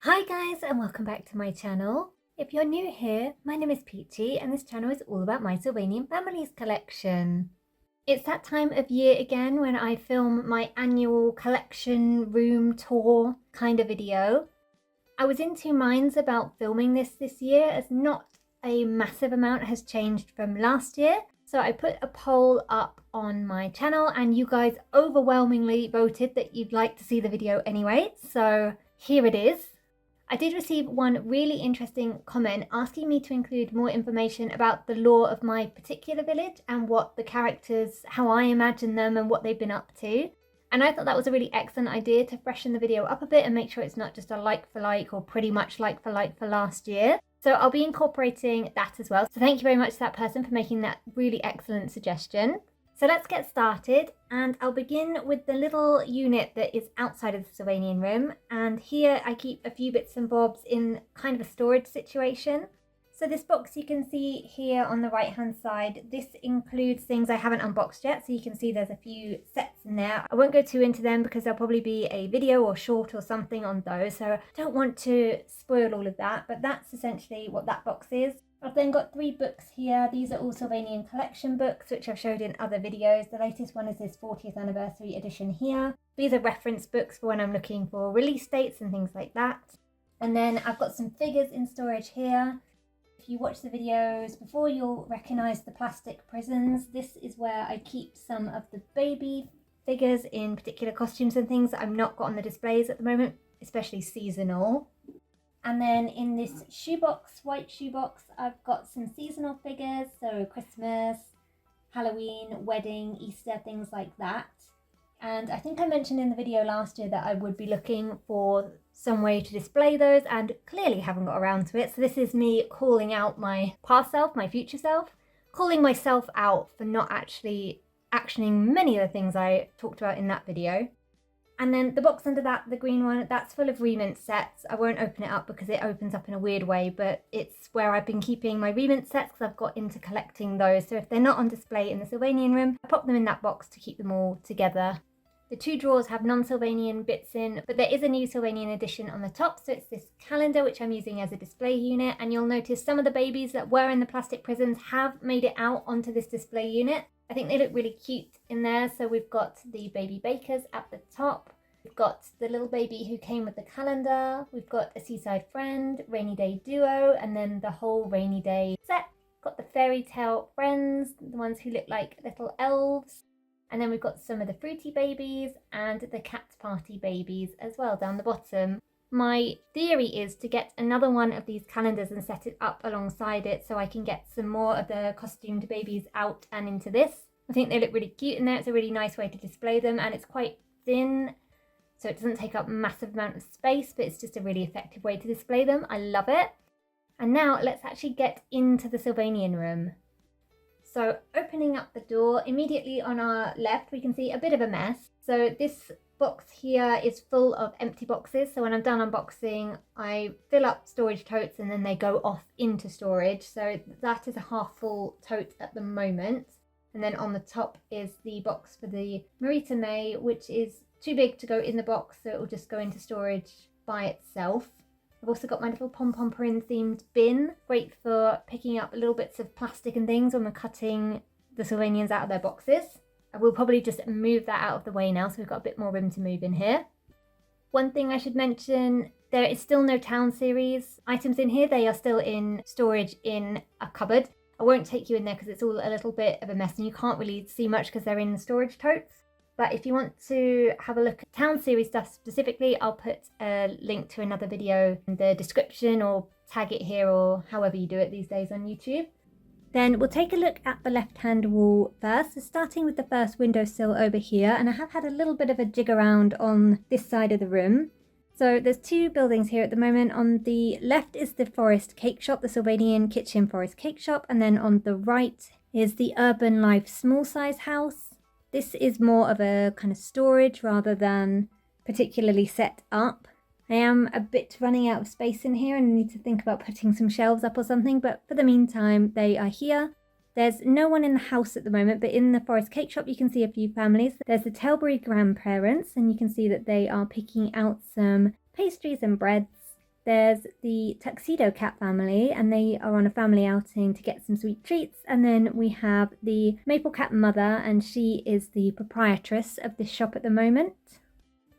Hi guys and welcome back to my channel. If you're new here, my name is Peachy and this channel is all about my Sylvanian families collection. It's that time of year again when I film my annual collection room tour kind of video. I was in two minds about filming this year as not a massive amount has changed from last year. So I put a poll up on my channel and you guys overwhelmingly voted that you'd like to see the video anyway. So here it is. I did receive one really interesting comment asking me to include more information about the lore of my particular village and what the characters, how I imagine them and what they've been up to. And I thought that was a really excellent idea to freshen the video up a bit and make sure it's not just a like for like or pretty much like for last year. So I'll be incorporating that as well. So thank you very much to that person for making that really excellent suggestion. So let's get started, and I'll begin with the little unit that is outside of the Sylvanian room, and here I keep a few bits and bobs in kind of a storage situation. So this box you can see here on the right hand side, this includes things I haven't unboxed yet, so you can see there's a few sets in there. I won't go too into them because there'll probably be a video or short or something on those, so I don't want to spoil all of that, but that's essentially what that box is. I've then got three books here. These are all Sylvanian collection books, which I've showed in other videos. The latest one is this 40th anniversary edition here. These are reference books for when I'm looking for release dates and things like that. And then I've got some figures in storage here. If you watch the videos before, you'll recognise the plastic prisons. This is where I keep some of the baby figures in particular costumes and things that I've not got on the displays at the moment, especially seasonal. And then in this shoebox, white shoebox, I've got some seasonal figures, so Christmas, Halloween, wedding, Easter, things like that. And I think I mentioned in the video last year that I would be looking for some way to display those and clearly haven't got around to it. So this is me calling out my past self, my future self, calling myself out for not actually actioning many of the things I talked about in that video. And then the box under that, the green one, that's full of remint sets. I won't open it up because it opens up in a weird way, but it's where I've been keeping my remint sets because I've got into collecting those. So if they're not on display in the Sylvanian room, I pop them in that box to keep them all together. The two drawers have non-Sylvanian bits in, but there is a new Sylvanian edition on the top. So it's this calendar, which I'm using as a display unit. And you'll notice some of the babies that were in the plastic prisons have made it out onto this display unit. I think they look really cute in there. So we've got the baby bakers at the top. We've got the little baby who came with the calendar. We've got a seaside friend, rainy day duo, and then the whole rainy day set. Got the fairy tale friends, the ones who look like little elves. And then we've got some of the fruity babies and the cat party babies as well down the bottom. My theory is to get another one of these calendars and set it up alongside it so I can get some more of the costumed babies out and into this. I think they look really cute in there. It's a really nice way to display them, and it's quite thin, so it doesn't take up a massive amount of space, but it's just a really effective way to display them. I love it. And now let's actually get into the Sylvanian room. So opening up the door, immediately on our left, we can see a bit of a mess. So this box here is full of empty boxes. So when I'm done unboxing, I fill up storage totes and then they go off into storage. So that is a half full tote at the moment. And then on the top is the box for the Marita May, which is too big to go in the box, so it will just go into storage by itself. I've also got my little pom-pom-prin themed bin, great for picking up little bits of plastic and things when we're cutting the Sylvanians out of their boxes. I will probably just move that out of the way now, so we've got a bit more room to move in here. One thing I should mention, there is still no town series items in here. They are still in storage in a cupboard. I won't take you in there because it's all a little bit of a mess and you can't really see much because they're in the storage totes. But if you want to have a look at town series stuff specifically, I'll put a link to another video in the description or tag it here or however you do it these days on YouTube. Then we'll take a look at the left-hand wall first. So starting with the first windowsill over here, and I have had a little bit of a jig around on this side of the room. So there's two buildings here at the moment. On the left is the Forest Cake Shop, the Sylvanian Kitchen Forest Cake Shop, and then on the right is the Urban Life Small Size House. This is more of a kind of storage rather than particularly set up. I am a bit running out of space in here and I need to think about putting some shelves up or something, but for the meantime, they are here. There's no one in the house at the moment, but in the Forest Cake Shop, you can see a few families. There's the Telbury grandparents, and you can see that they are picking out some pastries and breads. there's the Tuxedo Cat family, and they are on a family outing to get some sweet treats. And then we have the Maple Cat mother, and she is the proprietress of this shop at the moment.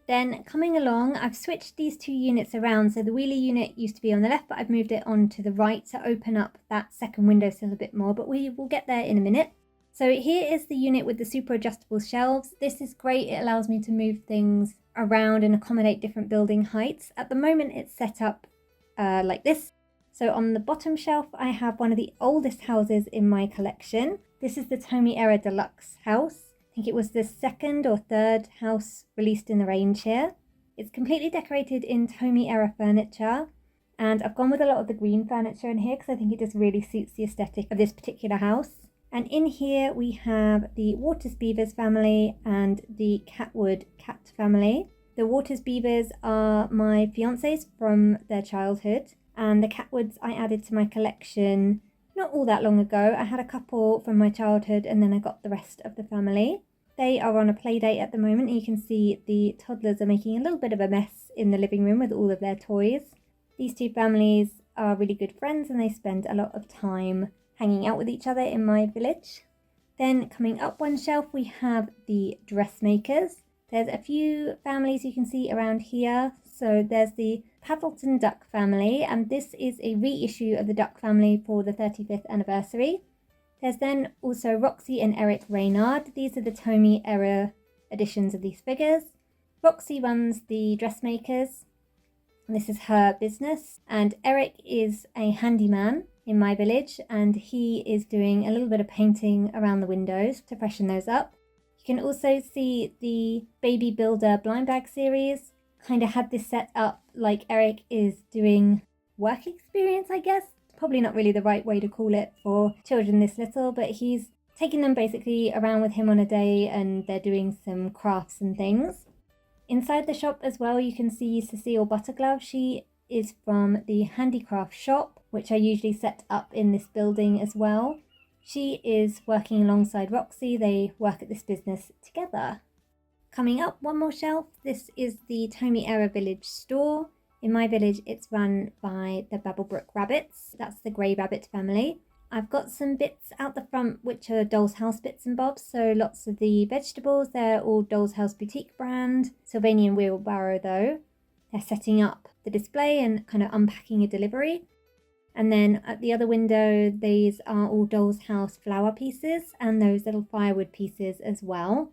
Then coming along, I've switched these two units around. So the Wheelie unit used to be on the left, but I've moved it on to the right to open up that second windowsill a bit more, but we will get there in a minute. So here is the unit with the super adjustable shelves. This is great. It allows me to move things around and accommodate different building heights. At the moment it's set up like this. So on the bottom shelf I have one of the oldest houses in my collection. This is the Tomi Era Deluxe house. I think it was the second or third house released in the range here. It's completely decorated in Tomi Era furniture, and I've gone with a lot of the green furniture in here because I think it just really suits the aesthetic of this particular house. And in here we have the Waters Beavers family and the Catwood cat family. The Waters Beavers are my fiancés from their childhood, and the Catwoods I added to my collection not all that long ago. I had a couple from my childhood and then I got the rest of the family. They are on a play date at the moment, and you can see the toddlers are making a little bit of a mess in the living room with all of their toys. These two families are really good friends and they spend a lot of time hanging out with each other in my village. Then coming up one shelf we have the dressmakers. There's a few families you can see around here. So there's the Paddleton Duck family, and this is a reissue of the Duck family for the 35th anniversary. There's then also Roxy and Eric Reynard. These are the Tomi Era editions of these figures. Roxy runs the dressmakers, and this is her business, and Eric is a handyman in my village, and he is doing a little bit of painting around the windows to freshen those up. You can also see the Baby Builder blind bag series kind of had this set up like Eric is doing work experience, I guess. Probably not really the right way to call it for children this little, but he's taking them basically around with him on a day and they're doing some crafts and things. Inside the shop as well you can see Cecile Butterglove. She is from the handicraft shop, which I usually set up in this building as well. She is working alongside Roxy. They work at this business together. Coming up one more shelf, this is the Tomi Era Village store. In my village it's run by the Babblebrook Rabbits. That's the grey rabbit family. I've got some bits out the front which are Doll's House bits and bobs, so lots of the vegetables, they're all Doll's House boutique brand. Sylvanian wheelbarrow though. They're setting up the display and kind of unpacking a delivery. And then at the other window, these are all Doll's House flower pieces and those little firewood pieces as well.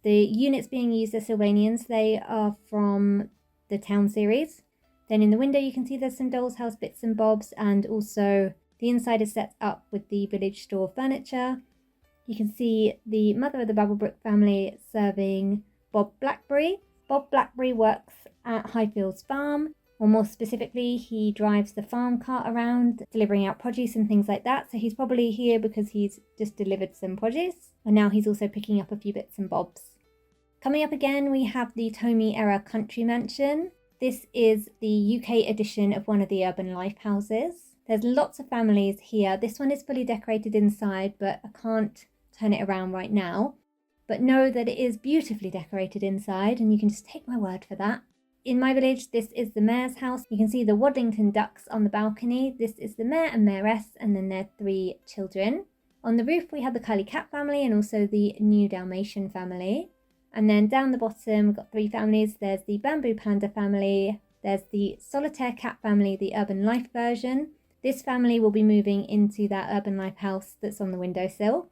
The units being used are Sylvanians. They are from the Town series. Then in the window you can see there's some Doll's House bits and bobs, and also the inside is set up with the village store furniture. You can see the mother of the Babblebrook family serving Bob Blackberry. Bob Blackberry works at Highfields Farm, or more specifically he drives the farm cart around delivering out produce and things like that. So he's probably here because he's just delivered some produce, and now he's also picking up a few bits and bobs. Coming up again we have the Tomi Era Country Mansion. This is the UK edition of one of the urban life houses. There's lots of families here. This one is fully decorated inside, but I can't turn it around right now. But know that it is beautifully decorated inside, and you can just take my word for that. In my village, this is the mayor's house. You can see the Waddington ducks on the balcony. This is the mayor and mayoress, and then their 3 children. On the roof, we have the Curly Cat family and also the New Dalmatian family. And then down the bottom, we've got 3 families. There's the Bamboo Panda family. There's the Solitaire Cat family, the urban life version. This family will be moving into that urban life house that's on the windowsill,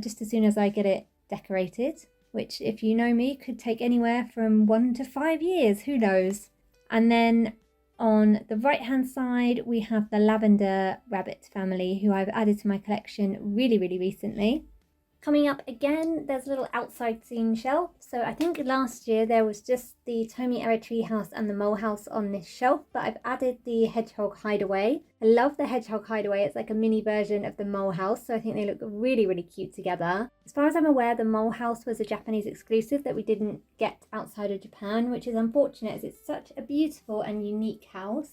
just as soon as I get it decorated, which, if you know me, could take anywhere from 1 to 5 years, who knows. And then on the right hand side we have the Lavender Rabbit family, who I've added to my collection really recently. Coming up again, there's a little outside scene shelf. So I think last year there was just the Tomi Era Treehouse and the Mole House on this shelf, but I've added the Hedgehog Hideaway. I love the Hedgehog Hideaway. It's like a mini version of the Mole House, so I think they look really cute together. As far as I'm aware, the Mole House was a Japanese exclusive that we didn't get outside of Japan, which is unfortunate as it's such a beautiful and unique house.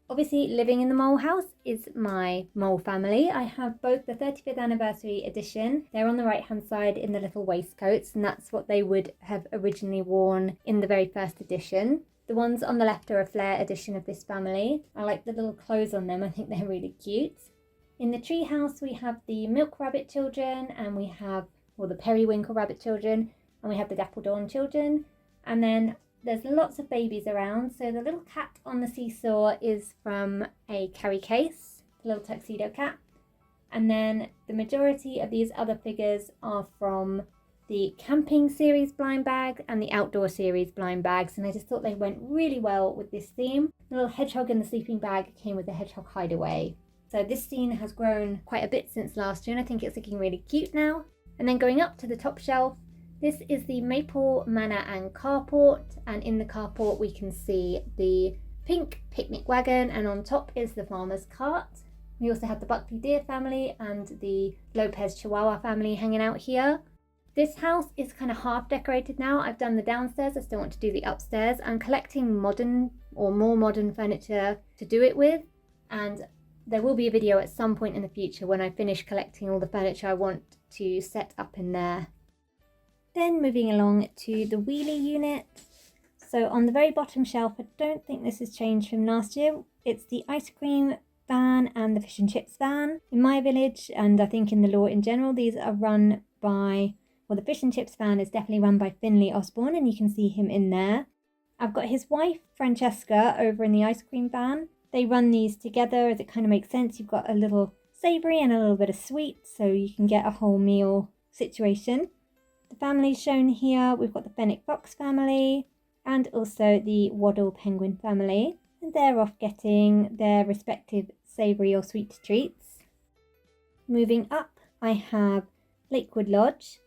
Obviously, living in the Mole House is my mole family. I have both the 35th anniversary edition. They're on the right hand side in the little waistcoats, and that's what they would have originally worn in the very first edition. The ones on the left are a flare edition of this family. I like the little clothes on them, I think they're really cute. In the treehouse we have the milk rabbit children, and we have, well, the periwinkle rabbit children, and we have the dapple dawn children. And then there's lots of babies around. So the little cat on the seesaw is from a carry case, the little tuxedo cat. And then the majority of these other figures are from the camping series blind bag and the outdoor series blind bags, and I just thought they went really well with this theme. The little hedgehog in the sleeping bag came with the hedgehog hideaway. So this scene has grown quite a bit since last year, and I think it's looking really cute now. And then going up to the top shelf, this is the Maple Manor and Carport, and in the carport we can see the pink picnic wagon, and on top is the farmer's cart. We also have the Buckley Deer family and the Lopez Chihuahua family hanging out here. This house is kind of half decorated now. I've done the downstairs, I still want to do the upstairs. I'm collecting modern or more modern furniture to do it with, and there will be a video at some point in the future when I finish collecting all the furniture I want to set up in there. Then moving along to the wheelie unit. So on the very bottom shelf, I don't think this has changed from last year. It's the ice cream van and the fish and chips van. In my village, and I think in the law in general, these are run by, well, the fish and chips van is definitely run by Finley Osborne, and you can see him in there. I've got his wife, Francesca, over in the ice cream van. They run these together as it kind of makes sense. You've got a little savoury and a little bit of sweet, so you can get a whole meal situation. The families shown here, we've got the Fennec Fox family and also the Waddle Penguin family. And they're off getting their respective savoury or sweet treats. Moving up, I have Lakewood Lodge.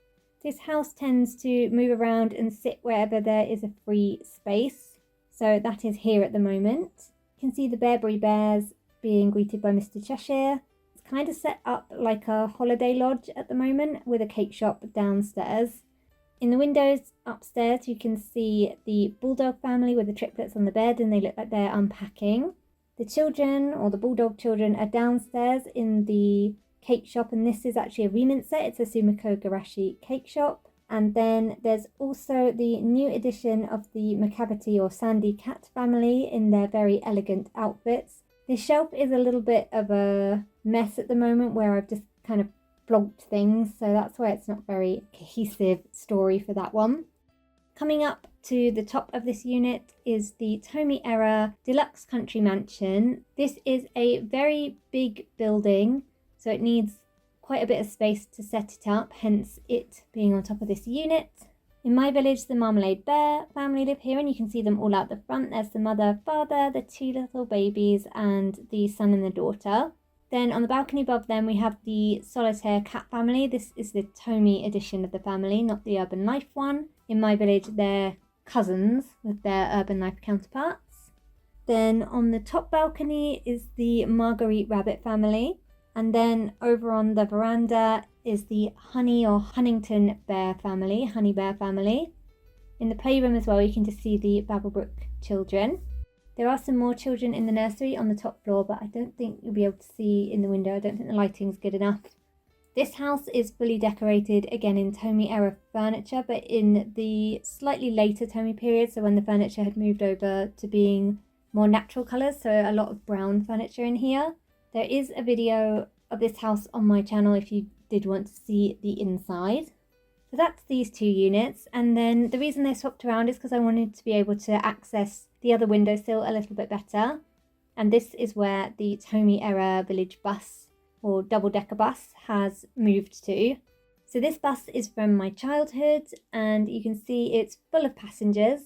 This house tends to move around and sit wherever there is a free space. So that is here at the moment. You can see the Bearbury Bears being greeted by Mr. Cheshire. It's kind of set up like a holiday lodge at the moment with a cake shop downstairs. In the windows upstairs you can see the Bulldog family with the triplets on the bed, and they look like they're unpacking. The children, or the Bulldog children, are downstairs in the cake shop, and this is actually a remint set. It's a Sumiko Garashi cake shop. And then there's also the new edition of the Macavity or Sandy Cat family in their very elegant outfits. This shelf is a little bit of a mess at the moment where I've just kind of blogged things, so that's why it's not very cohesive story for that one. Coming up to the top of this unit is the Tomy Era Deluxe Country Mansion. This is a very big building, so it needs quite a bit of space to set it up, hence it being on top of this unit. In my village, the Marmalade Bear family live here, and you can see them all out the front. There's the mother, father, the two little babies, and the son and the daughter. Then on the balcony above them, we have the Solitaire Cat family. This is the Tomy edition of the family, not the Urban Life one. In my village, they're cousins with their Urban Life counterparts. Then on the top balcony is the Marguerite Rabbit family. And then over on the veranda is the Honey or Huntington Bear family, Honey Bear family. In the playroom as well, you can just see the Babblebrook children. There are some more children in the nursery on the top floor, but I don't think you'll be able to see in the window. I don't think the lighting's good enough. This house is fully decorated, again in Tomy era furniture, but in the slightly later Tomy period, so when the furniture had moved over to being more natural colours, so a lot of brown furniture in here. There is a video of this house on my channel if you did want to see the inside. So that's these two units, and then the reason they swapped around is because I wanted to be able to access the other windowsill a little bit better. And this is where the Tomy era village bus or double-decker bus has moved to. So this bus is from my childhood, and you can see it's full of passengers.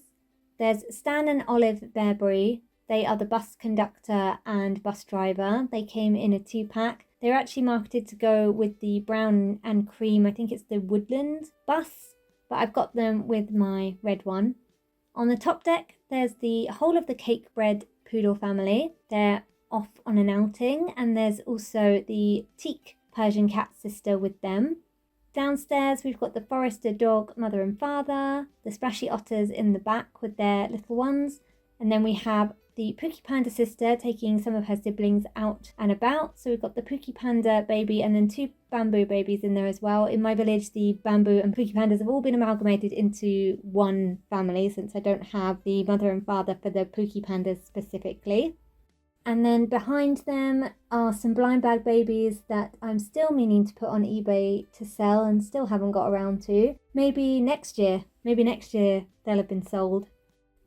There's Stan and Olive Bearbury. They are the bus conductor and bus driver. They came in a 2-pack. They're actually marketed to go with the brown and cream, I think it's the Woodland bus, but I've got them with my red one. On the top deck, there's the whole of the Cake Bread Poodle family. They're off on an outing, and there's also the Teak Persian cat sister with them. Downstairs, we've got the Forester dog mother and father, the Splashy Otters in the back with their little ones, and then we have the Pookie Panda sister taking some of her siblings out and about. So we've got the Pookie Panda baby and then 2 bamboo babies in there as well. In my village, the bamboo and Pookie Pandas have all been amalgamated into one family since I don't have the mother and father for the Pookie Pandas specifically. And then behind them are some blind bag babies that I'm still meaning to put on eBay to sell and still haven't got around to. Maybe next year they'll have been sold.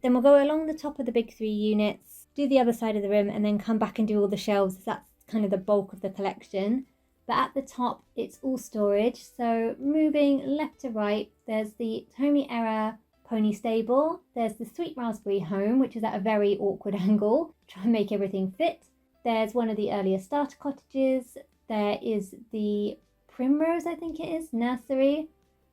Then we'll go along the top of the big 3 units, do the other side of the room, and then come back and do all the shelves. That's kind of the bulk of the collection. But at the top, it's all storage. So moving left to right, there's the Tomy era pony stable. There's the Sweet Raspberry home, which is at a very awkward angle. Try and make everything fit. There's one of the earlier starter cottages. There is the Primrose, I think it is, nursery.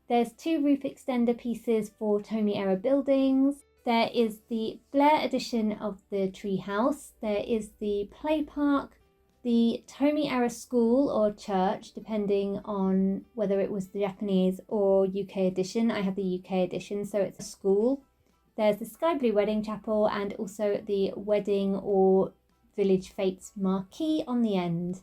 There's 2 roof extender pieces for Tomy era buildings. There is the Blair edition of the Treehouse. There is the play park, the Tomy era school or church, depending on whether it was the Japanese or UK edition. I have the UK edition, so it's a school. There's the Sky Blue Wedding Chapel and also the Wedding or Village Fates marquee on the end.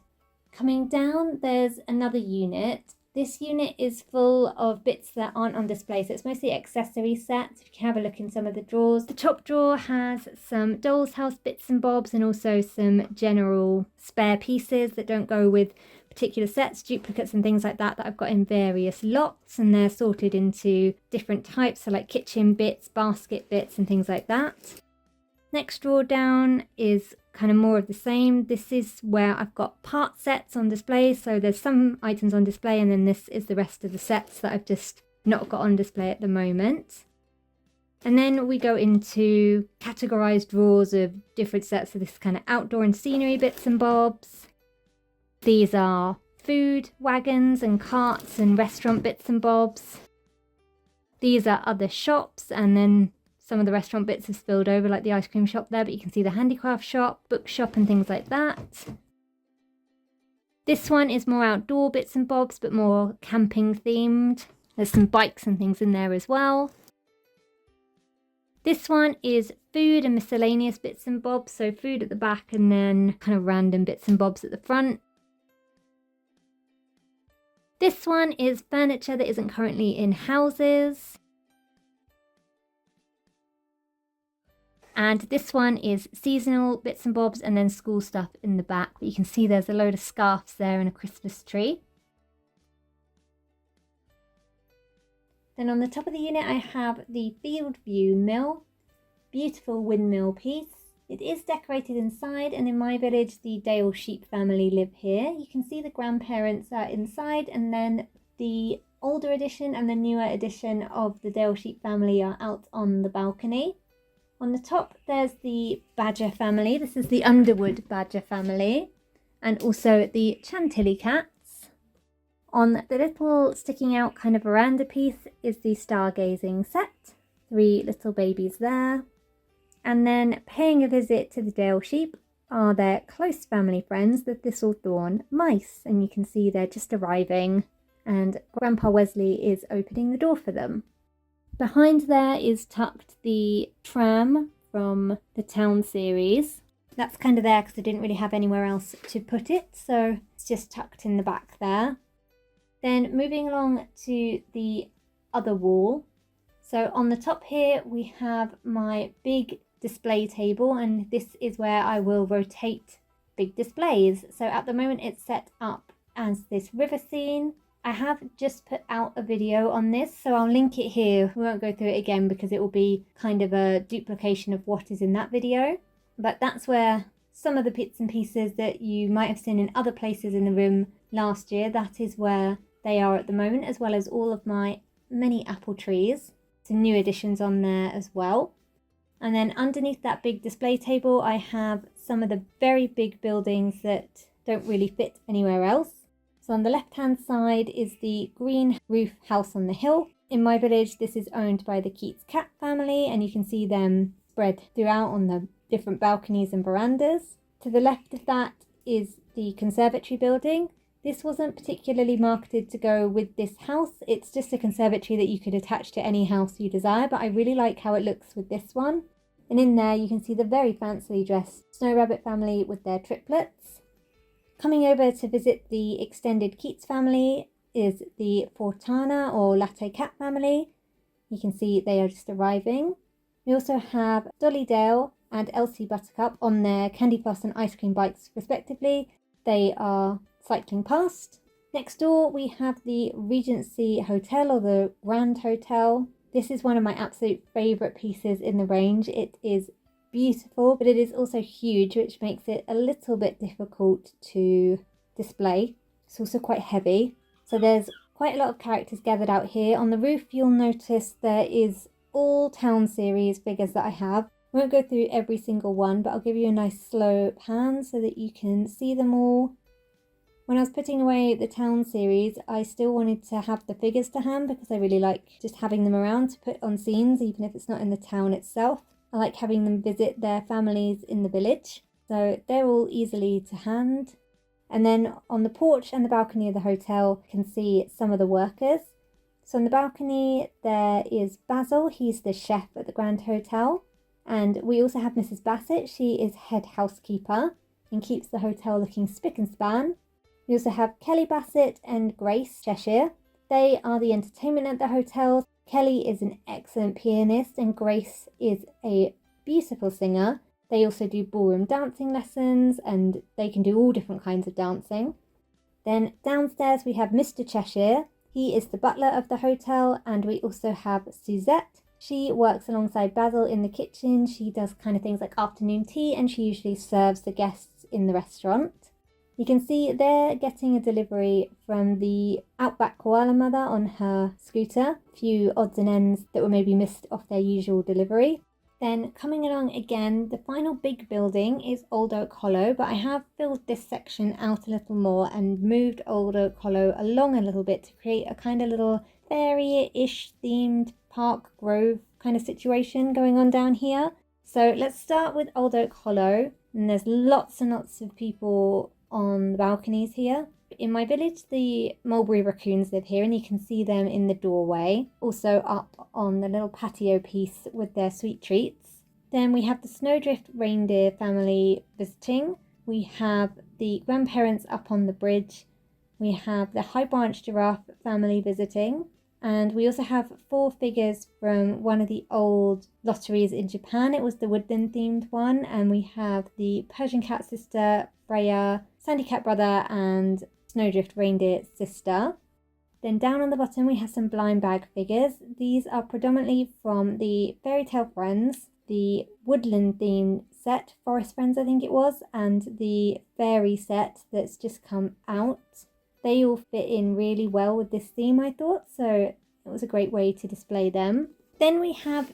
Coming down, there's another unit. This unit is full of bits that aren't on display, so it's mostly accessory sets. If you can have a look in some of the drawers. The top drawer has some doll's house bits and bobs and also some general spare pieces that don't go with particular sets, duplicates and things like that I've got in various lots, and they're sorted into different types, so like kitchen bits, basket bits and things like that. Next drawer down is kind of more of the same. This is where I've got part sets on display, so there's some items on display and then this is the rest of the sets that I've just not got on display at the moment. And then we go into categorized drawers of different sets, so this is kind of outdoor and scenery bits and bobs. These are food wagons and carts and restaurant bits and bobs. These are other shops, and then some of the restaurant bits have spilled over, like the ice cream shop there, but you can see the handicraft shop, bookshop and things like that. This one is more outdoor bits and bobs, but more camping themed. There's some bikes and things in there as well. This one is food and miscellaneous bits and bobs, so food at the back and then kind of random bits and bobs at the front. This one is furniture that isn't currently in houses. And this one is seasonal bits and bobs and then school stuff in the back. But you can see there's a load of scarves there and a Christmas tree. Then on the top of the unit I have the Field View Mill. Beautiful windmill piece. It is decorated inside, and in my village the Dale sheep family live here. You can see the grandparents are inside, and then the older edition and the newer edition of the Dale sheep family are out on the balcony. On the top, there's the Badger family. This is the Underwood Badger family, and also the Chantilly cats. On the little sticking out kind of veranda piece is the Stargazing set. 3 little babies there. And then paying a visit to the Dale sheep are their close family friends, the Thistlethorn mice. And you can see they're just arriving, and Grandpa Wesley is opening the door for them. Behind there is tucked the tram from the Town series. That's kind of there because I didn't really have anywhere else to put it, so it's just tucked in the back there. Then moving along to the other wall. So on the top here we have my big display table, and this is where I will rotate big displays. So at the moment it's set up as this river scene. I have just put out a video on this, so I'll link it here. We won't go through it again because it will be kind of a duplication of what is in that video. But that's where some of the bits and pieces that you might have seen in other places in the room last year, that is where they are at the moment, as well as all of my many apple trees. Some new additions on there as well. And then underneath that big display table, I have some of the very big buildings that don't really fit anywhere else. So on the left-hand side is the green roof house on the hill. In my village, this is owned by the Keats cat family, and you can see them spread throughout on the different balconies and verandas. To the left of that is the conservatory building. This wasn't particularly marketed to go with this house. It's just a conservatory that you could attach to any house you desire, but I really like how it looks with this one. And in there you can see the very fancily dressed Snow Rabbit family with their triplets. Coming over to visit the extended Keats family is the Fortana or Latte Cat family. You can see they are just arriving. We also have Dolly Dale and Elsie Buttercup on their Candy Floss and ice cream bikes respectively. They are cycling past. Next door we have the Regency Hotel or the Grand Hotel. This is one of my absolute favourite pieces in the range. It is beautiful, but it is also huge, which makes it a little bit difficult to display. It's also quite heavy. So there's quite a lot of characters gathered out here. On the roof you'll notice there is all Town series figures that I have. I won't go through every single one, but I'll give you a nice slow pan so that you can see them all. When I was putting away the Town series, I still wanted to have the figures to hand because I really like just having them around to put on scenes, even if it's not in the town itself. I like having them visit their families in the village, so they're all easily to hand. And then on the porch and the balcony of the hotel, you can see some of the workers. So on the balcony there is Basil, he's the chef at the Grand Hotel. And we also have Mrs. Bassett, she is head housekeeper and keeps the hotel looking spick and span. We also have Kelly Bassett and Grace Cheshire. They are the entertainment at the hotel. Kelly is an excellent pianist and Grace is a beautiful singer. They also do ballroom dancing lessons and they can do all different kinds of dancing. Then downstairs we have Mr. Cheshire. He is the butler of the hotel, and we also have Suzette. She works alongside Basil in the kitchen. She does kind of things like afternoon tea and she usually serves the guests in the restaurant. You can see they're getting a delivery from the Outback Koala Mother on her scooter. A few odds and ends that were maybe missed off their usual delivery. Then coming along again, the final big building is Old Oak Hollow, but I have filled this section out a little more and moved Old Oak Hollow along a little bit to create a kind of little fairy-ish themed park grove kind of situation going on down here. So let's start with Old Oak Hollow, and there's lots and lots of people on the balconies here. In my village, the mulberry raccoons live here and you can see them in the doorway, also up on the little patio piece with their sweet treats. Then we have the Snowdrift reindeer family visiting. We have the grandparents up on the bridge. We have the High Branch Giraffe family visiting. And we also have 4 figures from one of the old lotteries in Japan. It was the woodland themed one. And we have the Persian cat sister, Freya, Sandy cat brother, and Snowdrift reindeer sister. Then down on the bottom we have some blind bag figures. These are predominantly from the Fairy Tale Friends, the woodland themed set, Forest Friends I think it was, and the fairy set that's just come out. They all fit in really well with this theme, I thought, so it was a great way to display them. Then we have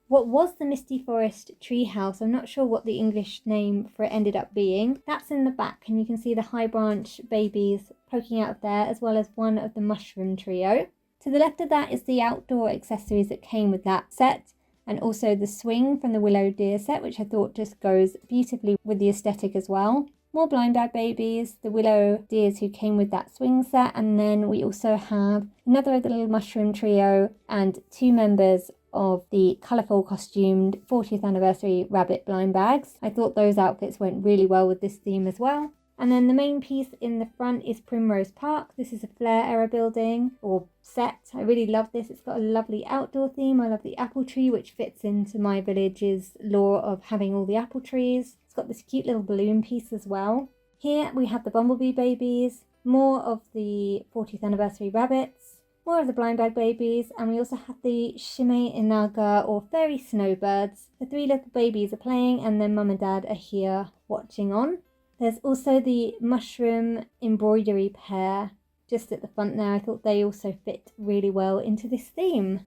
what was the Misty Forest Treehouse. I'm not sure what the English name for it ended up being. That's in the back and you can see the High Branch babies poking out of there, as well as one of the mushroom trio. To the left of that is the outdoor accessories that came with that set, and also the swing from the Willow Deer set, which I thought just goes beautifully with the aesthetic as well. More blind bag babies, the Willow Deers who came with that swing set, and then we also have another of the little mushroom trio and 2 members of the colourful costumed 40th anniversary rabbit blind bags. I thought those outfits went really well with this theme as well. And then the main piece in the front is Primrose Park. This is a Flair era building or set. I really love this. It's got a lovely outdoor theme. I love the apple tree, which fits into my village's lore of having all the apple trees. It's got this cute little balloon piece as well. Here we have the bumblebee babies, more of the 40th anniversary rabbits, more of the blind bag babies, and we also have the Shime Inaga or fairy snowbirds. The 3 little babies are playing and then mum and dad are here watching on. There's also the mushroom embroidery pair just at the front there. I thought they also fit really well into this theme.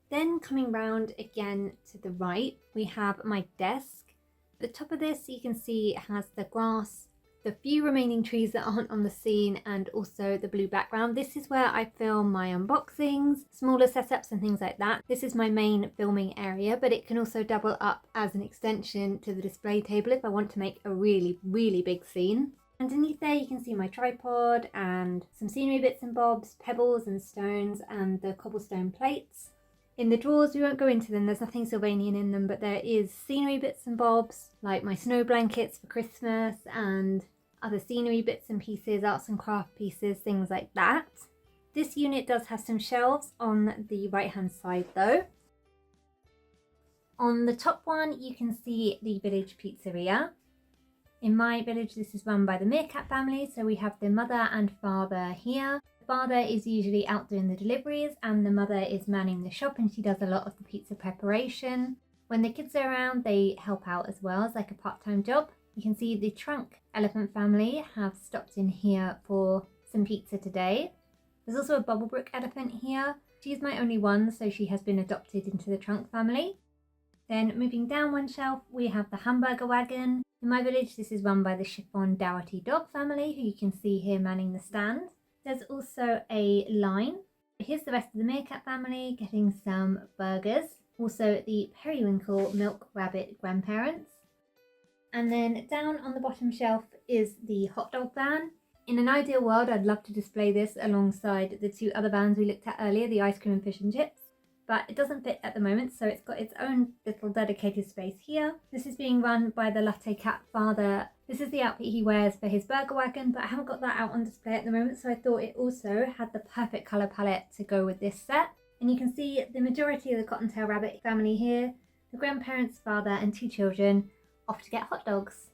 Then coming round again to the right, we have my desk. At the top of this you can see it has the grass, the few remaining trees that aren't on the scene, and also the blue background. This is where I film my unboxings, smaller setups and things like that. This is my main filming area, but it can also double up as an extension to the display table if I want to make a really, really big scene. Underneath there you can see my tripod and some scenery bits and bobs, pebbles and stones, and the cobblestone plates. In the drawers, we won't go into them, there's nothing Sylvanian in them, but there is scenery bits and bobs, like my snow blankets for Christmas and other scenery bits and pieces, arts and craft pieces, things like that. This unit does have some shelves on the right hand side though. On the top one, you can see the village pizzeria. In my village, this is run by the Meerkat family, so we have the mother and father here. The father is usually out doing the deliveries and the mother is manning the shop, and she does a lot of the pizza preparation. When the kids are around, they help out as well as like a part-time job. You can see the trunk elephant family have stopped in here for some pizza today. There's also a Bubblebrook elephant here. She's my only one, so she has been adopted into the trunk family. Then moving down one shelf, we have the hamburger wagon. In my village, this is run by the Chiffon Dougherty dog family, who you can see here manning the stand. There's also a line. Here's the rest of the Meerkat family getting some burgers. Also the Periwinkle Milk Rabbit grandparents. And then down on the bottom shelf is the hot dog van. In an ideal world, I'd love to display this alongside the two other vans we looked at earlier, the ice cream and fish and chips. But it doesn't fit at the moment, so it's got its own little dedicated space here. This is being run by the Latte Cat father. This is the outfit he wears for his burger wagon, but I haven't got that out on display at the moment, so I thought it also had the perfect colour palette to go with this set. And you can see the majority of the Cottontail Rabbit family here, the grandparents, father and two children off to get hot dogs.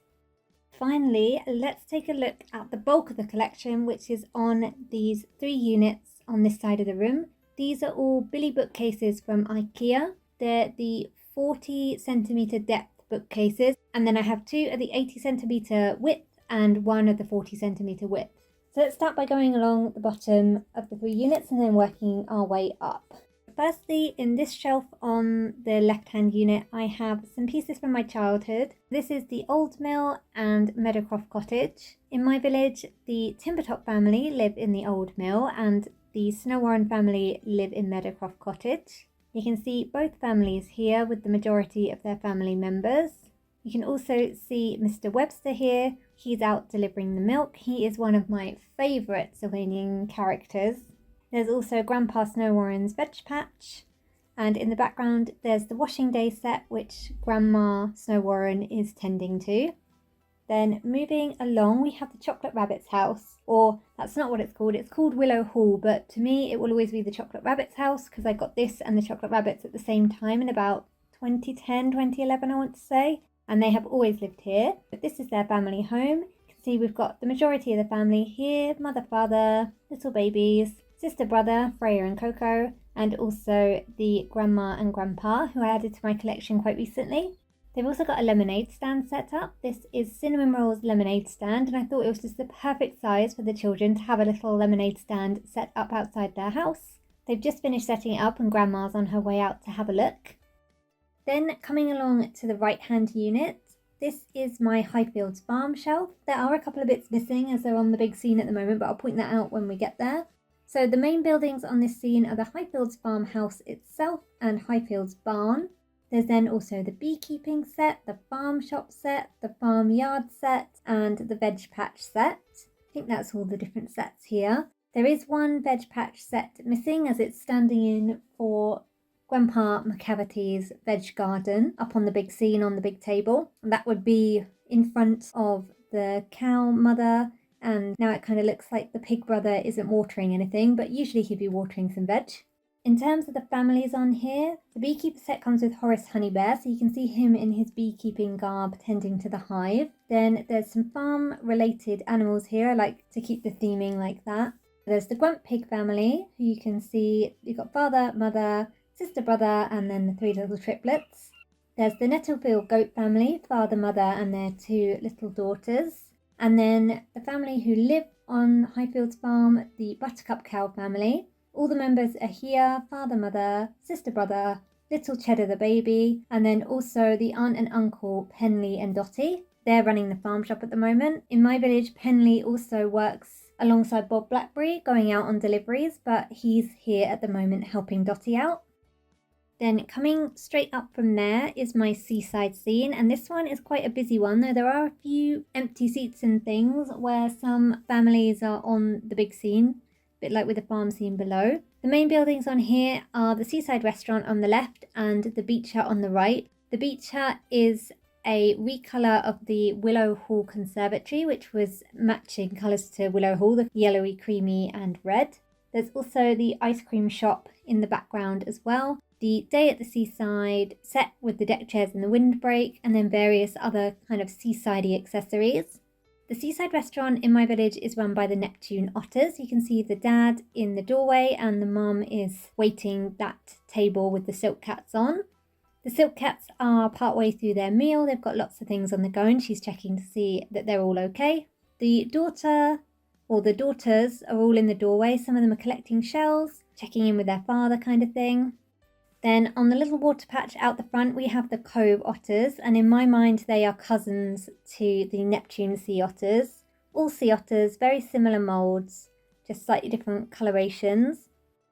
Finally, let's take a look at the bulk of the collection, which is on these 3 units on this side of the room. These are all Billy bookcases from Ikea. They're the 40cm depth bookcases, and then I have 2 of the 80cm width and 1 of the 40cm width. So let's start by going along the bottom of the 3 units and then working our way up. Firstly, in this shelf on the left-hand unit, I have some pieces from my childhood. This is the Old Mill and Meadowcroft Cottage. In my village, the Timbertop family live in the Old Mill and the Snow Warren family live in Meadowcroft Cottage. You can see both families here with the majority of their family members. You can also see Mr. Webster here. He's out delivering the milk. He is one of my favourite Sylvanian characters. There's also Grandpa Snow Warren's veg patch. And in the background, there's the washing day set, which Grandma Snow Warren is tending to. Then moving along, we have the Chocolate Rabbit's house, or that's not what it's called Willow Hall, but to me it will always be the Chocolate Rabbit's house because I got this and the Chocolate Rabbits at the same time in about 2010, 2011 I want to say, and they have always lived here. But this is their family home. You can see we've got the majority of the family here, mother, father, little babies, sister, brother, Freya and Coco, and also the grandma and grandpa who I added to my collection quite recently. They've also got a lemonade stand set up. This is Cinnamon Roll's lemonade stand, and I thought it was just the perfect size for the children to have a little lemonade stand set up outside their house. They've just finished setting it up and Grandma's on her way out to have a look. Then coming along to the right-hand unit, this is my Highfields farm shelf. There are a couple of bits missing as they're on the big scene at the moment, but I'll point that out when we get there. So the main buildings on this scene are the Highfields farmhouse itself and Highfields barn. There's then also the beekeeping set, the farm shop set, the farmyard set, and the veg patch set. I think that's all the different sets here. There is one veg patch set missing as it's standing in for Grandpa McCavity's veg garden up on the big scene on the big table. And that would be in front of the cow mother, and now it kind of looks like the pig brother isn't watering anything, but usually he'd be watering some veg. In terms of the families on here, the beekeeper set comes with Horace Honeybear, so you can see him in his beekeeping garb tending to the hive. Then there's some farm-related animals here. I like to keep the theming like that. There's the Grunt Pig family, who you can see, you've got father, mother, sister, brother, and then the 3 little triplets. There's the Nettlefield Goat family, father, mother, and their 2 little daughters. And then the family who live on Highfields Farm, the Buttercup Cow family. All the members are here, father, mother, sister, brother, little Cheddar the baby, and then also the aunt and uncle, Penley and Dottie. They're running the farm shop at the moment. In my village, Penley also works alongside Bob Blackberry, going out on deliveries, but he's here at the moment helping Dottie out. Then coming straight up from there is my seaside scene, and this one is quite a busy one, though there are a few empty seats and things where some families are on the big scene, a bit like with the farm scene below. The main buildings on here are the Seaside restaurant on the left and the beach hut on the right. The beach hut is a recolour of the Willow Hall Conservatory, which was matching colours to Willow Hall, the yellowy, creamy and red. There's also the ice cream shop in the background as well. The day at the seaside set with the deck chairs and the windbreak, and then various other kind of seasidey accessories. The seaside restaurant in my village is run by the Neptune Otters. You can see the dad in the doorway and the mum is waiting that table with the silk cats on. The silk cats are partway through their meal. They've got lots of things on the go and she's checking to see that they're all okay. The daughter or the daughters are all in the doorway. Some of them are collecting shells, checking in with their father kind of thing. Then on the little water patch out the front, we have the Cove Otters, and in my mind they are cousins to the Neptune Sea Otters. All sea otters, very similar moulds, just slightly different colorations.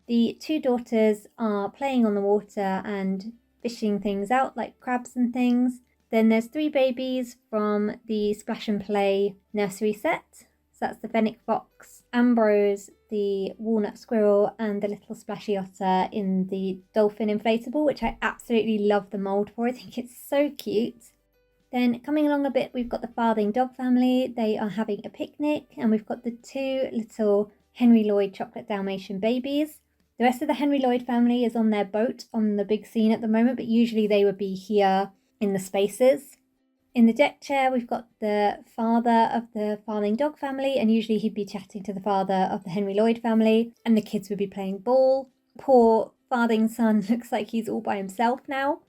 The two daughters are playing on the water and fishing things out like crabs and things. Then there's three babies from the Splash and Play nursery set. So that's the fennec fox, Ambrose, the walnut squirrel, and the little splashy otter in the dolphin inflatable, which I absolutely love the mould for. I think it's so cute. Then coming along a bit, we've got the Farthing dog family. They are having a picnic, and we've got the two little Henry Lloyd chocolate Dalmatian babies. The rest of the Henry Lloyd family is on their boat on the big scene at the moment, but usually they would be here in the spaces. In the deck chair, we've got the father of the Farthing dog family, and usually he'd be chatting to the father of the Henry Lloyd family, and the kids would be playing ball. Poor Farthing son looks like he's all by himself now.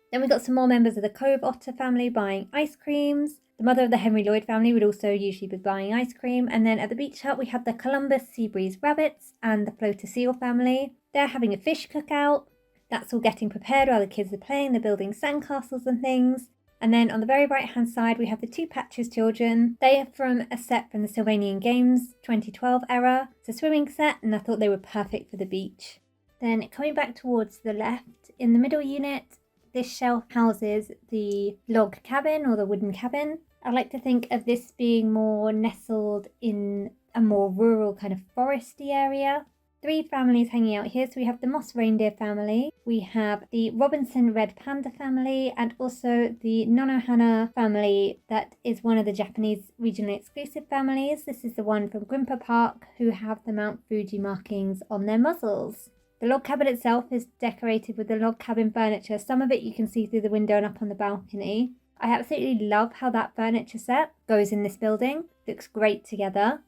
Then we've got some more members of the Cove Otter family buying ice creams. The mother of the Henry Lloyd family would also usually be buying ice cream. And then at the beach hut, we have the Columbus Seabreeze rabbits and the Floater seal family. They're having a fish cookout. That's all getting prepared while the kids are playing. They're building sandcastles and things. And then on the very right hand side, we have the two Patches children. They are from a set from the Sylvanian Games 2012 era. It's a swimming set, and I thought they were perfect for the beach. Then coming back towards the left, in the middle unit, this shelf houses the log cabin or the wooden cabin. I like to think of this being more nestled in a more rural kind of foresty area. Three families hanging out here. So we have the Moss Reindeer family, we have the Robinson Red Panda family, and also the Nonohana family that is one of the Japanese regionally exclusive families. This is the one from Grimpa Park who have the Mount Fuji markings on their muzzles. The log cabin itself is decorated with the log cabin furniture. Some of it you can see through the window and up on the balcony. I absolutely love how that furniture set goes in this building. Looks great together.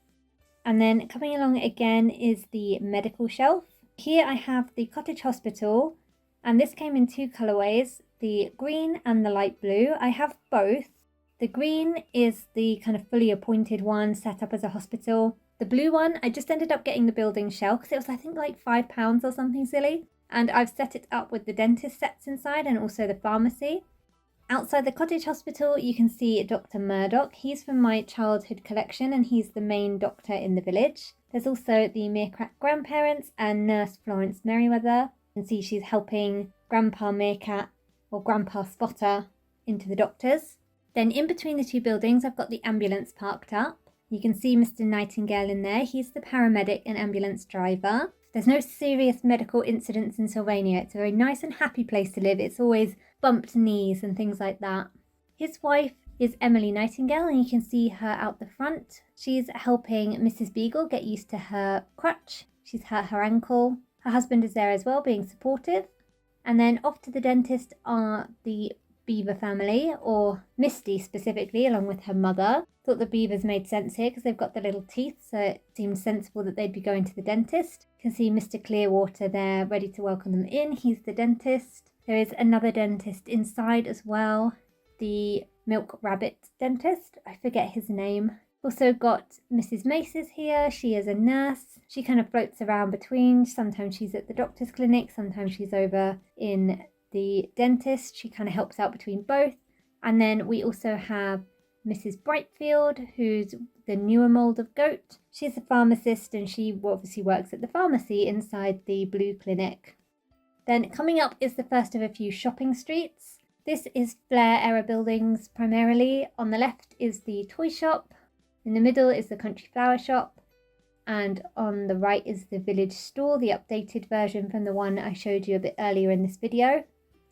And then coming along again is the medical shelf. Here I have the cottage hospital, and this came in two colourways, the green and the light blue. I have both. The green is the kind of fully appointed one set up as a hospital. The blue one, I just ended up getting the building shelf because it was I think like £5 or something silly. And I've set it up with the dentist sets inside and also the pharmacy. Outside the cottage hospital, you can see Dr. Murdoch. He's from my childhood collection and he's the main doctor in the village. There's also the Meerkat grandparents and Nurse Florence Merriweather. You can see she's helping Grandpa Meerkat or Grandpa Spotter into the doctors. Then in between the two buildings, I've got the ambulance parked up. You can see Mr. Nightingale in there. He's the paramedic and ambulance driver. There's no serious medical incidents in Sylvania. It's a very nice and happy place to live. It's always bumped knees and things like that. His wife is Emily Nightingale, and you can see her out the front. She's helping Mrs. Beagle get used to her crutch. She's hurt her ankle. Her husband is there as well, being supportive. And then off to the dentist are the Beaver family, or Misty specifically, along with her mother. Thought the beavers made sense here because they've got the little teeth, so it seemed sensible that they'd be going to the dentist. You can see Mr. Clearwater there ready to welcome them in. He's the dentist. There is another dentist inside as well, the Milk Rabbit dentist. I forget his name. Also got Mrs. Maces here. She is a nurse. She kind of floats around between. Sometimes she's at the doctor's clinic, sometimes she's over in the dentist. She kind of helps out between both. And then we also have Mrs. Brightfield, who's the newer mould of goat. She's a pharmacist and she obviously works at the pharmacy inside the blue clinic. Then coming up is the first of a few shopping streets. This is Blair era buildings primarily. On the left is the toy shop. In the middle is the country flower shop. And on the right is the village store, the updated version from the one I showed you a bit earlier in this video.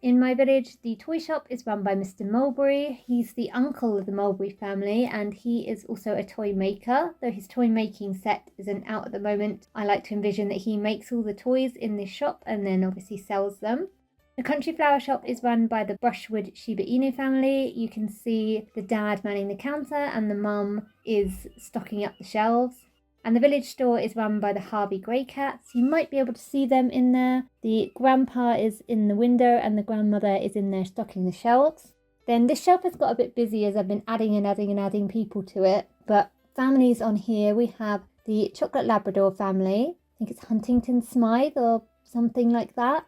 In my village, the toy shop is run by Mr. Mulberry. He's the uncle of the Mulberry family, and he is also a toy maker. Though his toy making set isn't out at the moment, I like to envision that he makes all the toys in this shop and then obviously sells them. The country flower shop is run by the Brushwood Shiba Inu family. You can see the dad manning the counter and the mum is stocking up the shelves. And the village store is run by the Harvey Grey cats. You might be able to see them in there. The grandpa is in the window and the grandmother is in there stocking the shelves. Then this shelf has got a bit busy as I've been adding people to it. But families on here, we have the Chocolate Labrador family. I think it's Huntington Smythe or something like that.